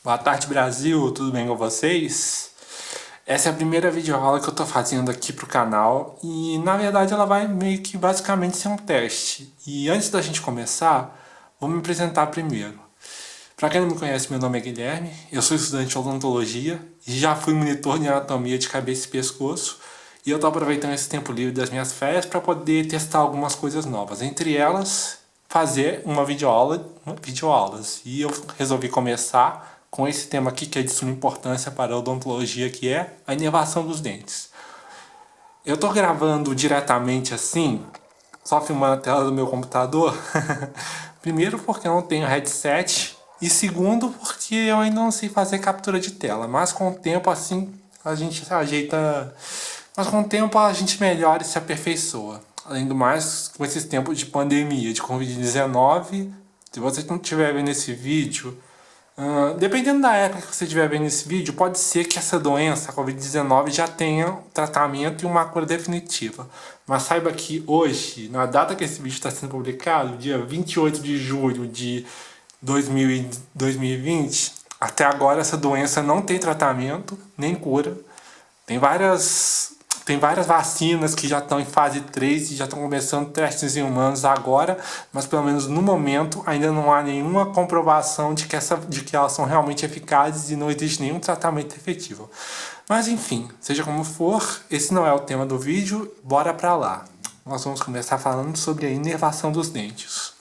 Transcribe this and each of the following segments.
Boa tarde, Brasil, tudo bem com vocês? Essa é a primeira videoaula que eu tô fazendo aqui pro canal e na verdade ela vai meio que basicamente ser um teste. E antes da gente começar, vou me apresentar primeiro. Para quem não me conhece, meu nome é Guilherme, eu sou estudante de odontologia e já fui monitor de anatomia de cabeça e pescoço. E eu tô aproveitando esse tempo livre das minhas férias para poder testar algumas coisas novas. Entre elas, fazer videoaulas. E eu resolvi começar com esse tema aqui que é de suma importância para a odontologia, que é a inervação dos dentes. Eu tô gravando diretamente assim, só filmando a tela do meu computador. Primeiro porque eu não tenho headset e segundo porque eu ainda não sei fazer captura de tela, mas com o tempo assim a gente ajeita, mas com o tempo a gente melhora e se aperfeiçoa. Além do mais, com esses tempos de pandemia, de Covid-19, se você não estiver vendo esse vídeo, dependendo da época que você estiver vendo esse vídeo, pode ser que essa doença, a Covid-19, já tenha um tratamento e uma cura definitiva. Mas saiba que hoje, na data que esse vídeo está sendo publicado, dia 28 de julho de 2020, até agora essa doença não tem tratamento, nem cura. Tem várias vacinas que já estão em fase 3 e já estão começando testes em humanos agora, mas pelo menos no momento ainda não há nenhuma comprovação de que elas são realmente eficazes e não existe nenhum tratamento efetivo. Mas enfim, seja como for, esse não é o tema do vídeo, bora pra lá. Nós vamos começar falando sobre a inervação dos dentes.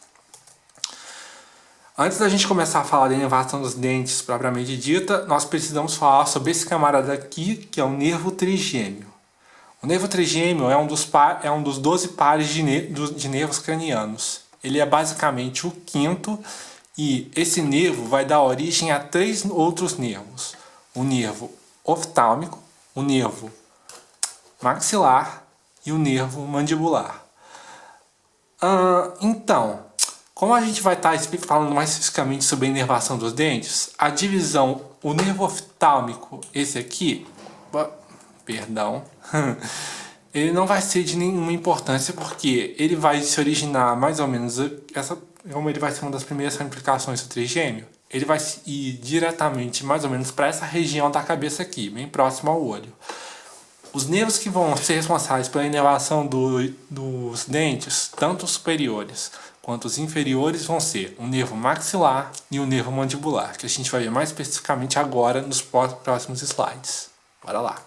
Antes da gente começar a falar da inervação dos dentes propriamente dita, nós precisamos falar sobre esse camarada aqui, que é o nervo trigêmeo. O nervo trigêmeo é um dos 12 pares de nervos cranianos. Ele é basicamente o quinto e esse nervo vai dar origem a 3 outros nervos. O nervo oftálmico, o nervo maxilar e o nervo mandibular. Então, como a gente vai estar falando mais especificamente sobre a inervação dos dentes, a divisão, o nervo oftálmico, esse aqui, perdão, ele não vai ser de nenhuma importância porque ele vai se originar mais ou menos, como ele vai ser uma das primeiras ramificações do trigêmeo, ele vai ir diretamente mais ou menos para essa região da cabeça aqui, bem próximo ao olho. Os nervos que vão ser responsáveis pela inervação dos dentes, tanto os superiores quanto os inferiores, vão ser o nervo maxilar e o nervo mandibular, que a gente vai ver mais especificamente agora nos próximos slides. Bora lá!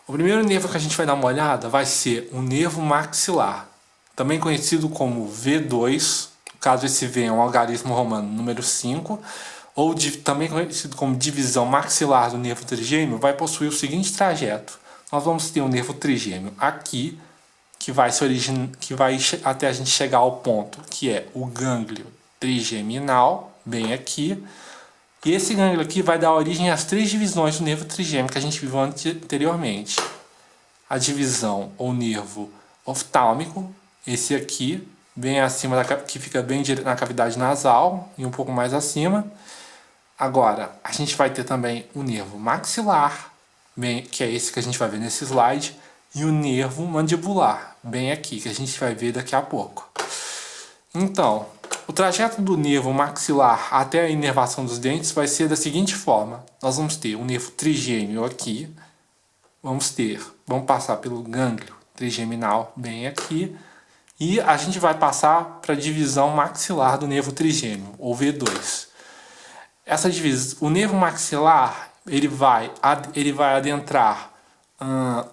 O primeiro nervo que a gente vai dar uma olhada vai ser o nervo maxilar, também conhecido como V2, caso esse V é um algarismo romano número 5, ou também conhecido como divisão maxilar do nervo trigêmeo, vai possuir o seguinte trajeto. Nós vamos ter o nervo trigêmeo aqui, que vai até a gente chegar ao ponto que é o gânglio trigeminal, bem aqui. E esse gânglio aqui vai dar origem às 3 divisões do nervo trigêmeo que a gente viu anteriormente. A divisão ou nervo oftálmico, esse aqui, bem acima, que fica bem na cavidade nasal e um pouco mais acima. Agora, a gente vai ter também o nervo maxilar, que é esse que a gente vai ver nesse slide, e o nervo mandibular, bem aqui, que a gente vai ver daqui a pouco. Então, o trajeto do nervo maxilar até a inervação dos dentes vai ser da seguinte forma. Nós vamos ter o nervo trigêmeo aqui, vamos passar pelo gânglio trigeminal bem aqui, e a gente vai passar para a divisão maxilar do nervo trigêmeo, ou V2. Essa divisão, o nervo maxilar, ele vai adentrar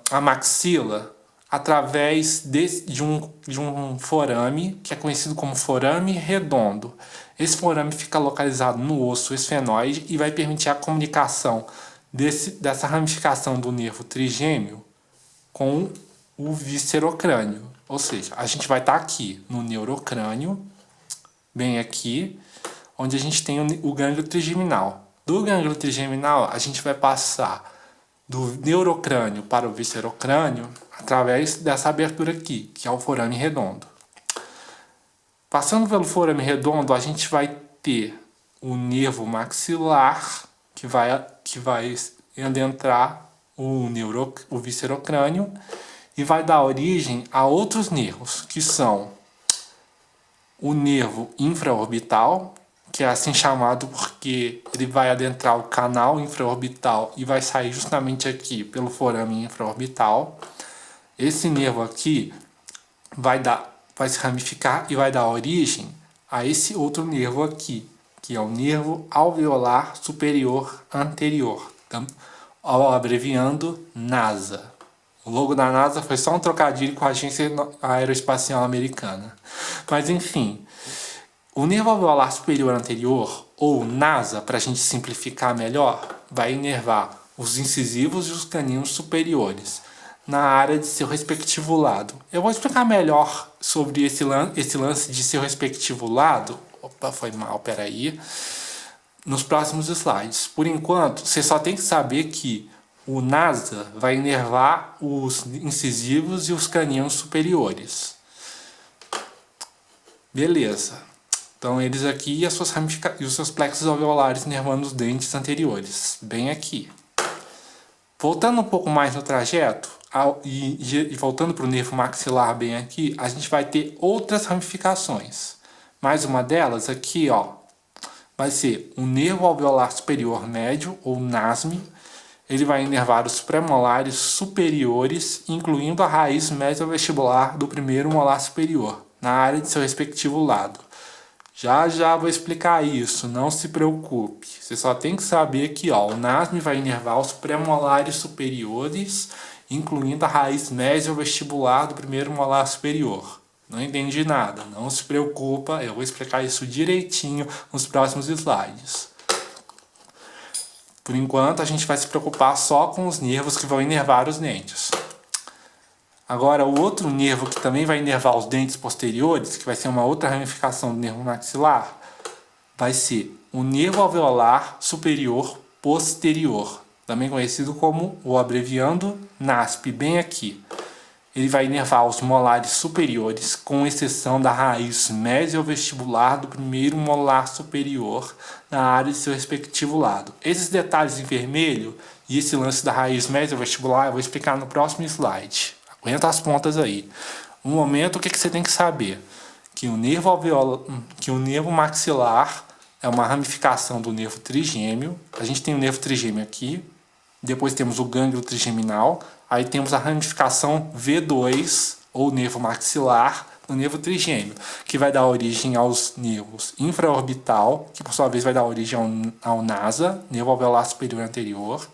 a maxila através de um forame, que é conhecido como forame redondo. Esse forame fica localizado no osso esfenoide e vai permitir a comunicação dessa ramificação do nervo trigêmeo com o viscerocrânio. Ou seja, a gente vai estar aqui no neurocrânio, bem aqui, onde a gente tem o gânglio trigeminal. Do gânglio trigeminal, a gente vai passar do neurocrânio para o viscerocrânio através dessa abertura aqui, que é o forame redondo. Passando pelo forame redondo, a gente vai ter o nervo maxilar, que vai adentrar o viscerocrânio e vai dar origem a outros nervos, que são o nervo infraorbital, que é assim chamado porque ele vai adentrar o canal infraorbital e vai sair justamente aqui pelo forame infraorbital. Esse nervo aqui vai se ramificar e vai dar origem a esse outro nervo aqui, que é o nervo alveolar superior anterior, abreviando NASA. O logo da NASA foi só um trocadilho com a Agência Aeroespacial Americana. Mas enfim, o nervo alveolar superior anterior, ou NASA, para a gente simplificar melhor, vai inervar os incisivos e os caninos superiores na área de seu respectivo lado. Eu vou explicar melhor sobre esse lance de seu respectivo lado. Opa, foi mal, peraí. Nos próximos slides. Por enquanto, você só tem que saber que o NASA vai inervar os incisivos e os caninos superiores. Beleza. Então eles aqui e os seus plexos alveolares inervando os dentes anteriores. Bem aqui. Voltando um pouco mais no trajeto, e voltando para o nervo maxilar bem aqui, a gente vai ter outras ramificações. Mais uma delas aqui, ó, vai ser o nervo alveolar superior médio, ou NASM. Ele vai inervar os pré-molares superiores, incluindo a raiz mesiovestibular do primeiro molar superior, na área de seu respectivo lado. Já vou explicar isso, não se preocupe. Você só tem que saber que ó, o NASM vai inervar os pré-molares superiores, incluindo a raiz mesiovestibular do primeiro molar superior. Não entendi nada, não se preocupa, eu vou explicar isso direitinho nos próximos slides. Por enquanto, a gente vai se preocupar só com os nervos que vão inervar os dentes. Agora, o outro nervo que também vai inervar os dentes posteriores, que vai ser uma outra ramificação do nervo maxilar, vai ser o nervo alveolar superior posterior, também conhecido como, ou abreviando, NASP, bem aqui. Ele vai inervar os molares superiores, com exceção da raiz mesiovestibular do primeiro molar superior, na área de seu respectivo lado. Esses detalhes em vermelho e esse lance da raiz mesiovestibular eu vou explicar no próximo slide. Aguenta as pontas aí. No momento, o que você tem que saber? Que o nervo maxilar é uma ramificação do nervo trigêmeo. A gente tem o nervo trigêmeo aqui, depois temos o gânglio trigeminal, aí temos a ramificação V2, ou nervo maxilar, do nervo trigêmeo, que vai dar origem aos nervos infraorbital, que por sua vez vai dar origem ao NASA, nervo alveolar superior anterior,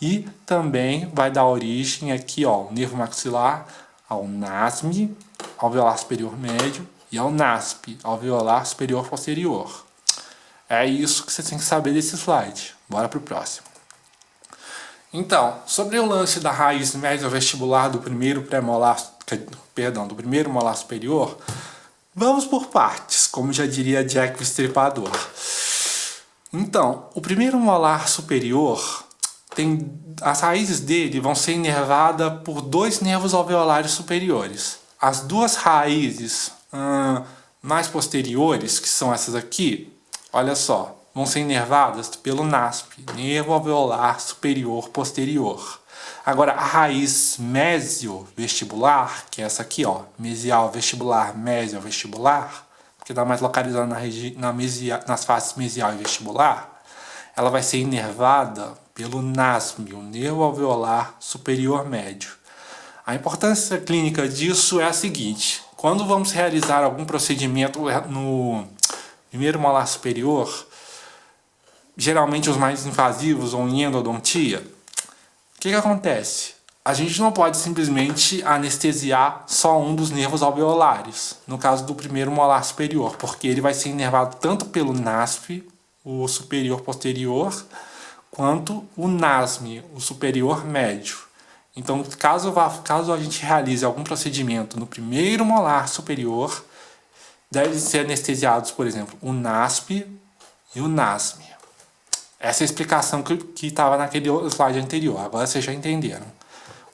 e também vai dar origem aqui, ó, o nervo maxilar, ao NASM, alveolar superior médio, e ao NASP, alveolar superior posterior. É isso que você tem que saber desse slide. Bora pro próximo. Então, sobre o lance da raiz mesiovestibular do primeiro do primeiro molar superior, vamos por partes, como já diria Jack o Estripador. Então, o primeiro molar superior as raízes dele vão ser inervadas por dois nervos alveolares superiores. As duas raízes mais posteriores, que são essas aqui, olha só, vão ser inervadas pelo NASP, nervo alveolar superior posterior. Agora, a raiz mesiovestibular, que é essa aqui, ó, mesial vestibular, mesiovestibular, que está mais localizada nas faces mesial e vestibular, ela vai ser inervada pelo NASM, o nervo alveolar superior médio. A importância clínica disso é a seguinte: quando vamos realizar algum procedimento no primeiro molar superior, geralmente os mais invasivos ou em endodontia, o que acontece? A gente não pode simplesmente anestesiar só um dos nervos alveolares, no caso do primeiro molar superior, porque ele vai ser inervado tanto pelo NASP, o superior posterior, quanto o NASM, o superior médio. Então, caso a gente realize algum procedimento no primeiro molar superior, devem ser anestesiados, por exemplo, o NASP e o NASM. Essa é a explicação que estava naquele slide anterior, agora vocês já entenderam.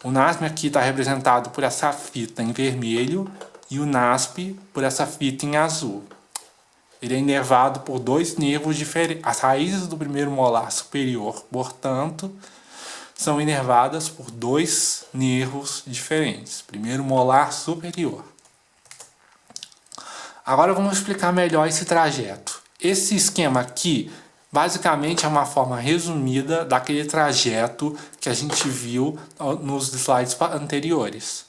O NASM aqui está representado por essa fita em vermelho e o NASP por essa fita em azul. Ele é inervado por dois nervos diferentes. As raízes do primeiro molar superior, portanto, são inervadas por dois nervos diferentes. Primeiro molar superior. Agora vamos explicar melhor esse trajeto. esse esquema aqui, basicamente, é uma forma resumida daquele trajeto que a gente viu nos slides anteriores.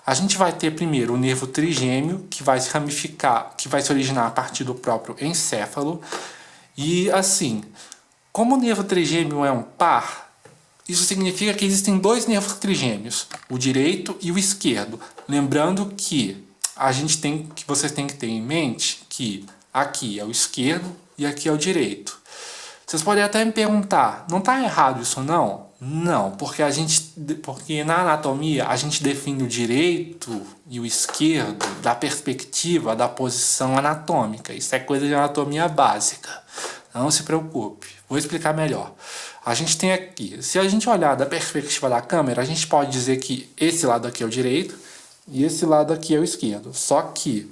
A gente vai ter primeiro o nervo trigêmeo, que vai se ramificar, que vai se originar a partir do próprio encéfalo. E assim, como o nervo trigêmeo é um par, isso significa que existem dois nervos trigêmeos, o direito e o esquerdo. Lembrando que vocês têm que ter em mente que aqui é o esquerdo e aqui é o direito. Vocês podem até me perguntar, não está errado isso não? Não, porque na anatomia a gente define o direito e o esquerdo da perspectiva da posição anatômica. Isso é coisa de anatomia básica. Não se preocupe, vou explicar melhor. A gente tem aqui, se a gente olhar da perspectiva da câmera, a gente pode dizer que esse lado aqui é o direito e esse lado aqui é o esquerdo. Só que,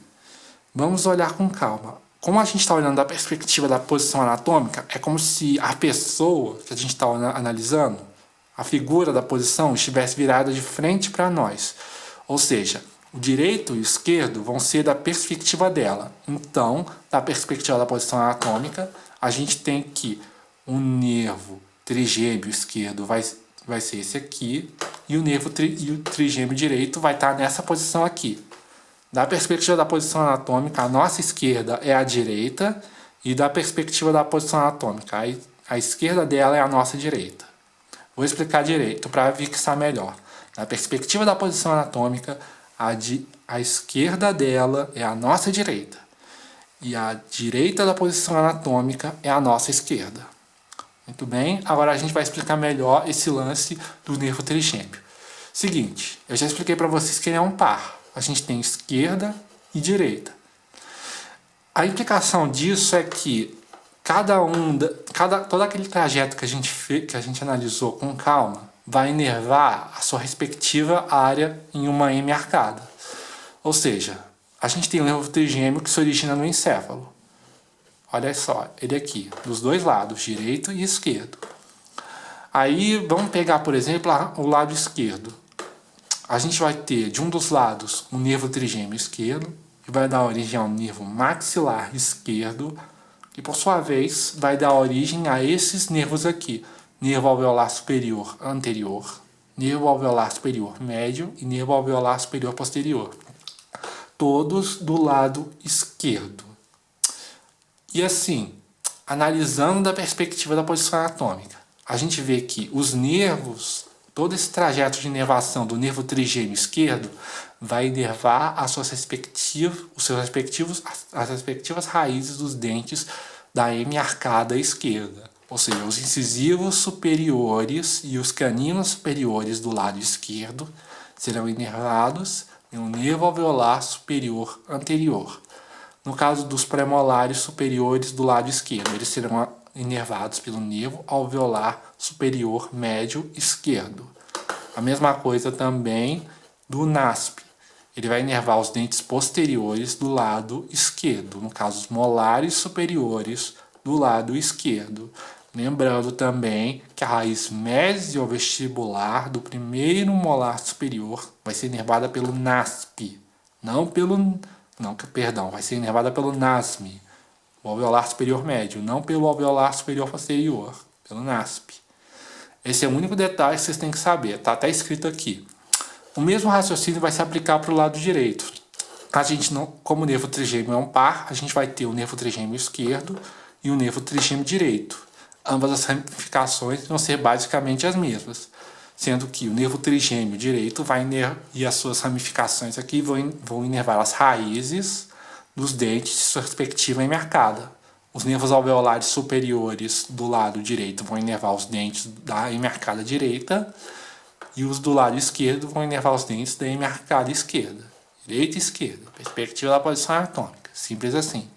vamos olhar com calma. Como a gente está olhando da perspectiva da posição anatômica, é como se a pessoa que a gente está analisando, a figura da posição, estivesse virada de frente para nós. Ou seja, o direito e o esquerdo vão ser da perspectiva dela. Então, da perspectiva da posição anatômica, a gente tem que o nervo trigêmeo esquerdo vai ser esse aqui, e o trigêmeo direito vai estar nessa posição aqui. Da perspectiva da posição anatômica, a nossa esquerda é a direita, e da perspectiva da posição anatômica, a esquerda dela é a nossa direita. Vou explicar direito para fixar melhor. Da perspectiva da posição anatômica, a esquerda dela é a nossa direita, e a direita da posição anatômica é a nossa esquerda. Muito bem, agora a gente vai explicar melhor esse lance do nervo trigêmeo. Seguinte, eu já expliquei para vocês que ele é um par. A gente tem esquerda e direita. A implicação disso é que todo aquele trajeto que a gente analisou com calma vai inervar a sua respectiva área em uma M arcada. Ou seja, a gente tem um nervo trigêmeo que se origina no encéfalo. Olha só, ele aqui, dos dois lados, direito e esquerdo. Aí vamos pegar, por exemplo, o lado esquerdo. A gente vai ter de um dos lados o nervo trigêmeo esquerdo, que vai dar origem ao nervo maxilar esquerdo, que por sua vez vai dar origem a esses nervos aqui: nervo alveolar superior anterior, nervo alveolar superior médio e nervo alveolar superior posterior. Todos do lado esquerdo. E assim, analisando da perspectiva da posição anatômica, a gente vê que os nervos, todo esse trajeto de inervação do nervo trigêmeo esquerdo vai inervar as respectivas raízes dos dentes da M arcada esquerda. Ou seja, os incisivos superiores e os caninos superiores do lado esquerdo serão inervados no nervo alveolar superior anterior. No caso dos premolares superiores do lado esquerdo, eles serão inervados pelo nervo alveolar superior médio esquerdo. A mesma coisa também do NASP. Ele vai inervar os dentes posteriores do lado esquerdo, no caso os molares superiores do lado esquerdo. Lembrando também que a raiz mesiovestibular do primeiro molar superior vai ser inervada pelo NASP, vai ser inervada pelo NASM, o alveolar superior médio, não pelo alveolar superior posterior, pelo NASP. Esse é o único detalhe que vocês têm que saber, está até escrito aqui. O mesmo raciocínio vai se aplicar para o lado direito. Como o nervo trigêmeo é um par, a gente vai ter o nervo trigêmeo esquerdo e o nervo trigêmeo direito. Ambas as ramificações vão ser basicamente as mesmas, sendo que o nervo trigêmeo direito e as suas ramificações aqui vão inervar as raízes dos dentes de sua respectiva M arcada. Os nervos alveolares superiores do lado direito vão inervar os dentes da M arcada direita, e os do lado esquerdo vão inervar os dentes da M arcada esquerda. Direita e esquerda, perspectiva da posição anatômica, simples assim.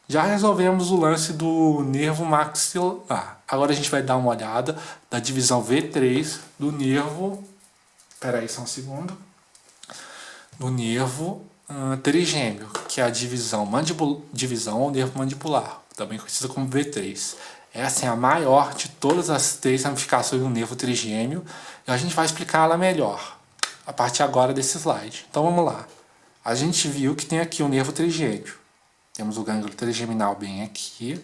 Já resolvemos o lance do nervo maxilar. Agora a gente vai dar uma olhada da divisão V3 do nervo... Espera aí só um segundo. Do nervo trigêmeo, que é a divisão ou nervo mandibular, também conhecida como V3. Essa é a maior de todas as três ramificações do nervo trigêmeo, e a gente vai explicá-la melhor a partir agora desse slide. Então vamos lá. A gente viu que tem aqui o nervo trigêmeo. Temos o gânglio trigeminal bem aqui.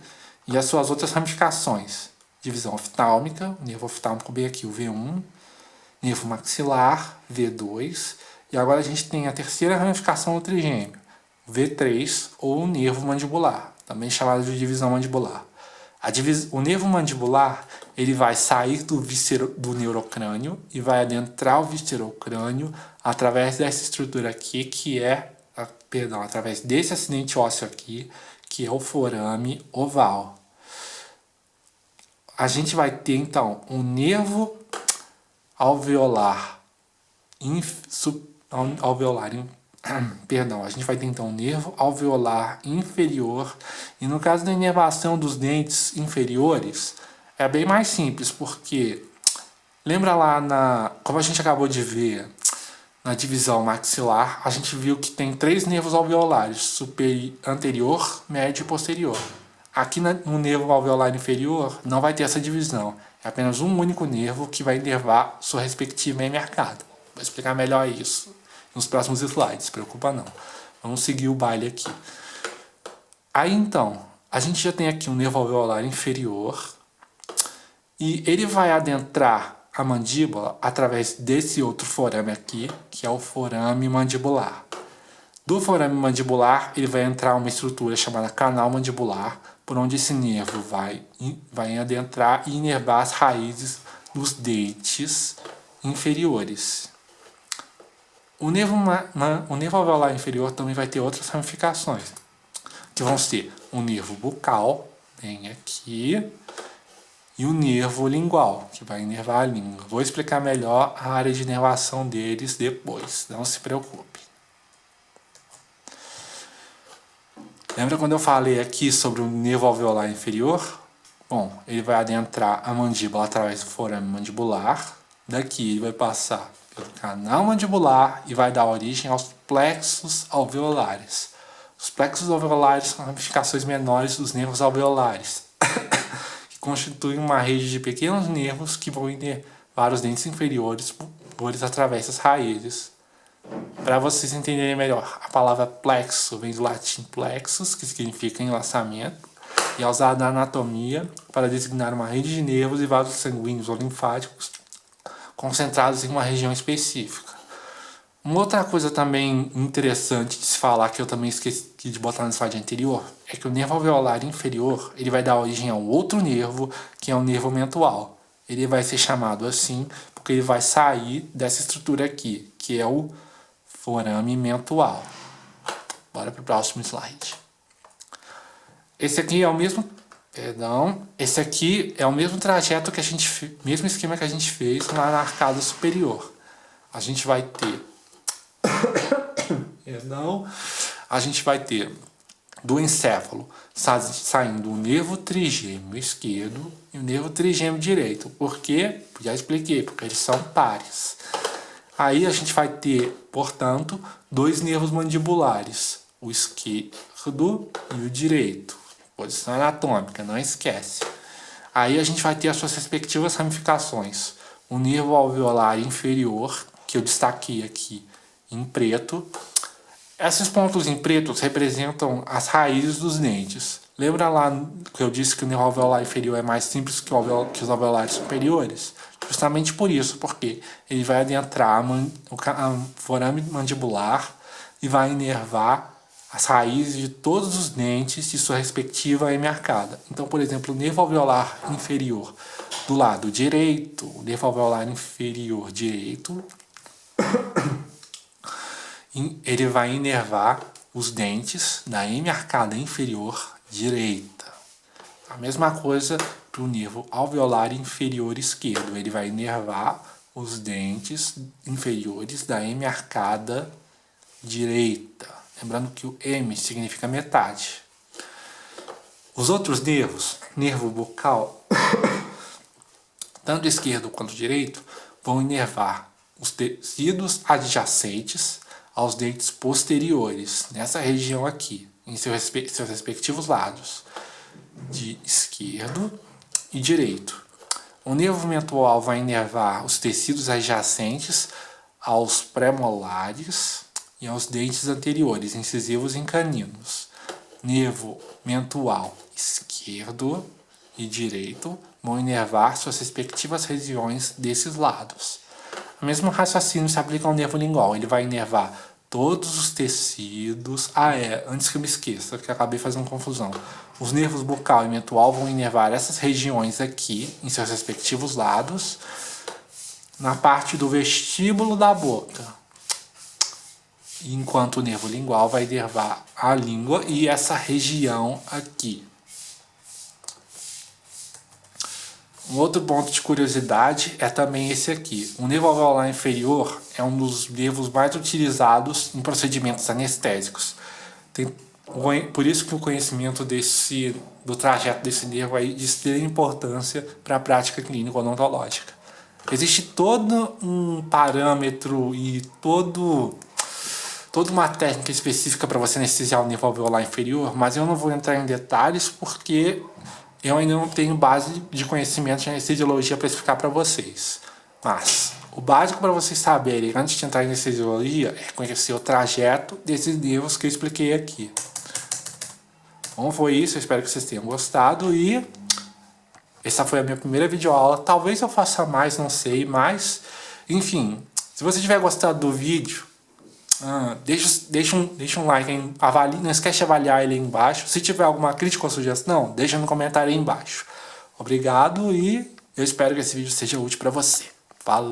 E as suas outras ramificações. Divisão oftálmica, o nervo oftálmico bem aqui, o V1. Nervo maxilar, V2. E agora a gente tem a terceira ramificação do trigêmeo, V3, ou o nervo mandibular, também chamado de divisão mandibular. O nervo mandibular ele vai sair do neurocrânio e vai adentrar o viscerocrânio através dessa estrutura aqui, através desse acidente ósseo aqui, que é o forame oval. A gente vai ter então um nervo alveolar, a gente vai ter então um nervo alveolar inferior, e no caso da inervação dos dentes inferiores, é bem mais simples, porque lembra lá como a gente acabou de ver, na divisão maxilar, a gente viu que tem 3 nervos alveolares, anterior, médio e posterior. Aqui no nervo alveolar inferior não vai ter essa divisão, é apenas um único nervo que vai inervar sua respectiva hemiarcada. Vou explicar melhor isso nos próximos slides, se preocupa não. Vamos seguir o baile aqui. Aí então, a gente já tem aqui um nervo alveolar inferior e ele vai adentrar a mandíbula através desse outro forame aqui, que é o forame mandibular. Do forame mandibular, ele vai entrar uma estrutura chamada canal mandibular, por onde esse nervo vai adentrar e inervar as raízes dos dentes inferiores. O nervo alveolar inferior também vai ter outras ramificações, que vão ser o nervo bucal, bem aqui, e o nervo lingual, que vai inervar a língua. Vou explicar melhor a área de inervação deles depois, não se preocupe. Lembra quando eu falei aqui sobre o nervo alveolar inferior? Bom, ele vai adentrar a mandíbula através do forame mandibular. Daqui ele vai passar pelo canal mandibular e vai dar origem aos plexos alveolares. Os plexos alveolares são ramificações menores dos nervos alveolares, que constituem uma rede de pequenos nervos que vão inervar os dentes inferiores através das raízes. Para vocês entenderem melhor, a palavra plexo vem do latim plexus, que significa enlaçamento, e é usada na anatomia para designar uma rede de nervos e vasos sanguíneos ou linfáticos concentrados em uma região específica. Uma outra coisa também interessante de se falar, que eu também esqueci de botar no slide anterior, é que o nervo alveolar inferior ele vai dar origem a um outro nervo, que é o nervo mentual. Ele vai ser chamado assim porque ele vai sair dessa estrutura aqui, que é o forame mentual. Bora para o próximo slide. Esse aqui é o mesmo trajeto que mesmo esquema que a gente fez na arcada superior. A gente vai ter do encéfalo saindo o nervo trigêmeo esquerdo e o nervo trigêmeo direito. Por quê? Já expliquei, porque eles são pares. Aí a gente vai ter, portanto, 2 nervos mandibulares, o esquerdo e o direito. Posição anatômica, não esquece. Aí a gente vai ter as suas respectivas ramificações. O nervo alveolar inferior, que eu destaquei aqui em preto. Esses pontos em preto representam as raízes dos dentes. Lembra lá que eu disse que o nervo alveolar inferior é mais simples que os alveolares superiores? Justamente por isso, porque ele vai adentrar o forame mandibular e vai inervar as raízes de todos os dentes de sua respectiva hemiarcada. Então, por exemplo, o nervo alveolar inferior do lado direito, o nervo alveolar inferior direito, ele vai inervar os dentes da hemiarcada inferior direita. A mesma coisa para o nervo alveolar inferior esquerdo, ele vai inervar os dentes inferiores da hemiarcada direita. Lembrando que o M significa metade. Os outros nervos, nervo bucal, tanto esquerdo quanto direito, vão inervar os tecidos adjacentes aos dentes posteriores, nessa região aqui, em seus respectivos lados, de esquerdo e direito. O nervo mentual vai inervar os tecidos adjacentes aos premolares e aos dentes anteriores, incisivos e caninos. nervo mental esquerdo e direito vão inervar suas respectivas regiões desses lados. O mesmo raciocínio se aplica ao nervo lingual. Ele vai inervar todos os tecidos. Antes que eu me esqueça, que eu acabei fazendo confusão. Os nervos bucal e mental vão inervar essas regiões aqui, em seus respectivos lados, na parte do vestíbulo da boca. Enquanto o nervo lingual vai inervar a língua e essa região aqui. Um outro ponto de curiosidade é também esse aqui. O nervo alveolar inferior é um dos nervos mais utilizados em procedimentos anestésicos. Por isso que o conhecimento do trajeto desse nervo é de extrema importância para a prática clínica odontológica. Existe todo um parâmetro e toda uma técnica específica para você anestesiar o nervo alveolar inferior, mas eu não vou entrar em detalhes porque eu ainda não tenho base de conhecimento de anestesiologia para explicar para vocês. Mas o básico para vocês saberem antes de entrar em anestesiologia é conhecer o trajeto desses nervos que eu expliquei aqui. Bom, foi isso. Eu espero que vocês tenham gostado e essa foi a minha primeira videoaula. Talvez eu faça mais, não sei, mas enfim, se você tiver gostado do vídeo, deixa um like, não esquece de avaliar ele aí embaixo. Se tiver alguma crítica ou sugestão, deixa no comentário aí embaixo. Obrigado e eu espero que esse vídeo seja útil para você. Falou!